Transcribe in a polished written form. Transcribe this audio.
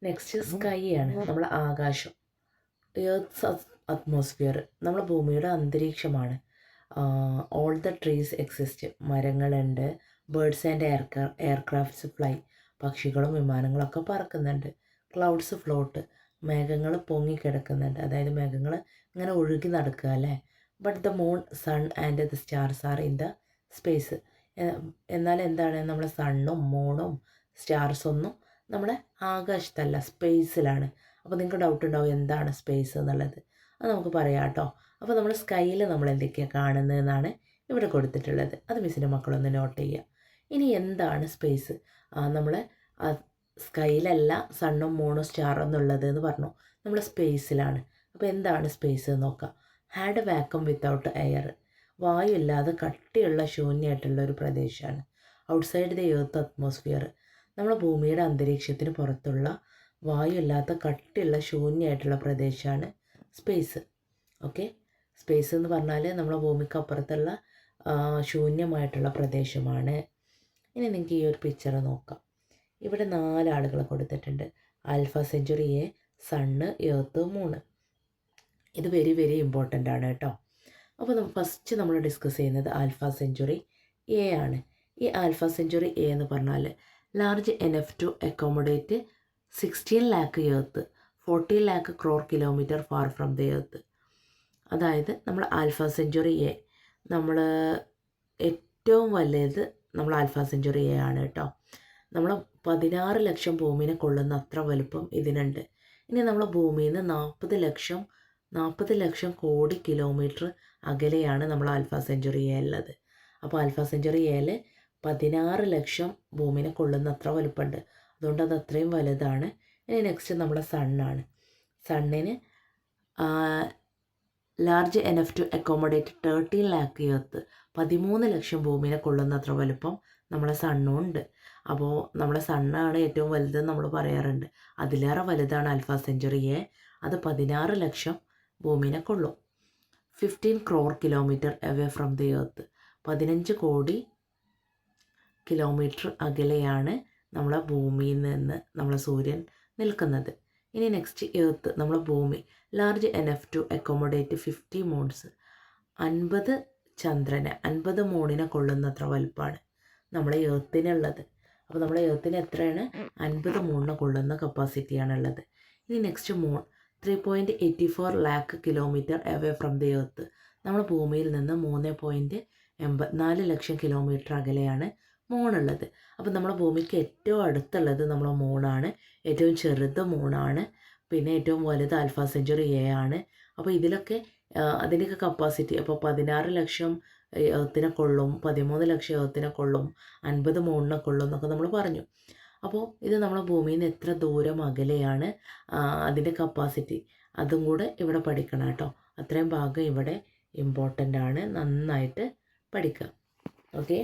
Next sky ആണ്, നമ്മളെ ആകാശം. എർത്ത്സ് അറ്റ്മോസ്ഫിയർ നമ്മളെ ഭൂമിയുടെ അന്തരീക്ഷമാണ്. ഓൾ ദ ട്രീസ് എക്സിസ്റ്റ്, മരങ്ങളുണ്ട്. ബേർഡ്സ് ആൻഡ് എയർക്രാഫ്റ്റ്സ് ഫ്ലൈ, പക്ഷികളും വിമാനങ്ങളൊക്കെ പറക്കുന്നുണ്ട്. ക്ലൗഡ്സ് ഫ്ലോട്ട്, മേഘങ്ങൾ പൊങ്ങിക്കിടക്കുന്നുണ്ട്, അതായത് മേഘങ്ങൾ ഇങ്ങനെ ഒഴുകി നടക്കുക അല്ലേ. But the moon, sun and the stars are in the space. എന്നാൽ എന്താണ്, നമ്മളെ സണ്ണും മൂണും സ്റ്റാർസൊന്നും നമ്മളെ ആകാശത്തല്ല, സ്പേസിലാണ്. അപ്പോൾ നിങ്ങൾക്ക് ഡൗട്ട് ഉണ്ടാവും എന്താണ് സ്പേസ് എന്നുള്ളത്. അത് നമുക്ക് പറയാം കേട്ടോ. അപ്പോൾ നമ്മൾ സ്കൈയിൽ നമ്മൾ എന്തൊക്കെയാണ് കാണുന്നതെന്നാണ് ഇവിടെ കൊടുത്തിട്ടുള്ളത്. അത് മിസ്സിൻ്റെ മക്കളൊന്ന് നോട്ട് ചെയ്യുക. ഇനി എന്താണ് സ്പേസ്? നമ്മൾ സ്കൈയിലല്ല സണ്ണും മൂണും സ്റ്റാറും എന്നുള്ളത് എന്ന് പറഞ്ഞു, നമ്മൾ സ്പേസിലാണ്. അപ്പോൾ എന്താണ് സ്പേസ് എന്ന് നോക്കാം. ഹാഡ് വാക്വം വിത്തൗട്ട് എയർ, വായു ഇല്ലാതെ കട്ടിയുള്ള ശൂന്യമായിട്ടുള്ള ഒരു പ്രദേശമാണ്. ഔട്ട്സൈഡ് ദി എർത്ത് അറ്റ്മോസ്ഫിയർ, നമ്മളെ ഭൂമിയുടെ അന്തരീക്ഷത്തിന് പുറത്തുള്ള വായു ഇല്ലാത്ത കട്ടിയുള്ള ശൂന്യമായിട്ടുള്ള പ്രദേശമാണ് സ്പേസ്. ഓക്കെ, സ്പേസ് എന്ന് പറഞ്ഞാൽ നമ്മളെ ഭൂമിക്ക് അപ്പുറത്തുള്ള ശൂന്യമായിട്ടുള്ള പ്രദേശമാണ്. ഇനി നിങ്ങൾക്ക് ഈ ഒരു പിക്ചർ നോക്കാം. ഇവിടെ 4 ആളുകളെ കൊടുത്തിട്ടുണ്ട്. Alpha century A, sun, earth, Moon. ഇത് വെരി വെരി ഇമ്പോർട്ടൻ്റ് ആണ് കേട്ടോ. അപ്പോൾ ഫസ്റ്റ് നമ്മൾ ഡിസ്കസ് ചെയ്യുന്നത് ആൽഫ സെഞ്ചുറി എ ആണ്. ഈ ആൽഫ സെഞ്ചുറി എ എന്ന് പറഞ്ഞാൽ large enough to accommodate 16 lakh earth, 40 lakh crore kilometre far from the earth. അതായത് നമ്മൾ ആൽഫ സെഞ്ചുറി എ, നമ്മൾ ഏറ്റവും വലുത് നമ്മൾ ആൽഫ സെഞ്ചുറി എ ആണ് കേട്ടോ. നമ്മൾ 16 ലക്ഷം ഭൂമിനെ കൊള്ളുന്ന അത്ര വലുപ്പം ഇതിനുണ്ട്. ഇനി നമ്മളെ ഭൂമിയിൽ നിന്ന് 40 ലക്ഷം കോടി കിലോമീറ്റർ അകലെയാണ് നമ്മൾ ആൽഫ സെഞ്ചുറി എ ഉള്ളത്. അപ്പോൾ ആൽഫ സെഞ്ചുറി എയിൽ 16 ലക്ഷം ഭൂമിനെ കൊള്ളുന്ന അത്ര വലുപ്പമുണ്ട്. അതുകൊണ്ട് അത് അത്രയും വലുതാണ്. ഇനി നെക്സ്റ്റ് നമ്മളെ സണ്ണാണ്. സണ്ണിന് large enough to accommodate 13 lakh earth, 13 ലക്ഷം ഭൂമിനെ കൊള്ളുന്ന അത്ര വലുപ്പം നമ്മളെ സണ്ണും ഉണ്ട്. അപ്പോൾ നമ്മളെ സണ്ണാണ് ഏറ്റവും വലുതെന്ന് നമ്മൾ പറയാറുണ്ട്. അതിലേറെ വലുതാണ് ആൽഫ സെഞ്ചുറി എ. അത് 16 ലക്ഷം ഭൂമിനെ കൊള്ളും. 15 crore kilometre away from the earth, 15 കോടി കിലോമീറ്റർ അകലെയാണ് നമ്മളെ ഭൂമിയിൽ നിന്ന് നമ്മളെ സൂര്യൻ നിൽക്കുന്നത്. ഇനി നെക്സ്റ്റ് എർത്ത്, നമ്മളെ ഭൂമി. Large enough to accommodate 50 moons, 50 ചന്ദ്രനെ, 50 മൂണിനെ കൊള്ളുന്നത്ര വലുപ്പമാണ് നമ്മളെ എർത്തിനുള്ളത്. അപ്പോൾ നമ്മളെ എർത്തിന് എത്രയാണ്? 50 മൂണിനെ കൊള്ളുന്ന കപ്പാസിറ്റിയാണുള്ളത്. ഇനി next moon, 3.84 lakh kilometre away from the earth. നമ്മൾ ഭൂമിയിൽ നിന്ന് 3.84 ലക്ഷം കിലോമീറ്റർ അകലെയാണ് മൂണുള്ളത്. അപ്പോൾ നമ്മളെ ഭൂമിക്ക് ഏറ്റവും അടുത്തുള്ളത് നമ്മളെ മൂണാണ്, ഏറ്റവും ചെറുത് മൂണാണ്, പിന്നെ ഏറ്റവും വലുത് ആൽഫ സെഞ്ചുറി എ ആണ്. അപ്പോൾ ഇതിലൊക്കെ അതിൻ്റെയൊക്കെ കപ്പാസിറ്റി, അപ്പോൾ 16 ലക്ഷം എർത്തിനെ കൊള്ളും, 13 ലക്ഷം എർത്തിനെ കൊള്ളും, 50 മൂണിനെ കൊള്ളും എന്നൊക്കെ നമ്മൾ പറഞ്ഞു. അപ്പോൾ ഇത് നമ്മളെ ഭൂമിയിൽ നിന്ന് എത്ര ദൂരം അകലെയാണ്, അതിൻ്റെ കപ്പാസിറ്റി, അതും കൂടെ ഇവിടെ പഠിക്കണം കേട്ടോ. അത്രയും ഭാഗം ഇവിടെ ഇമ്പോർട്ടൻ്റ് ആണ്, നന്നായിട്ട് പഠിക്കുക. ഓക്കെ.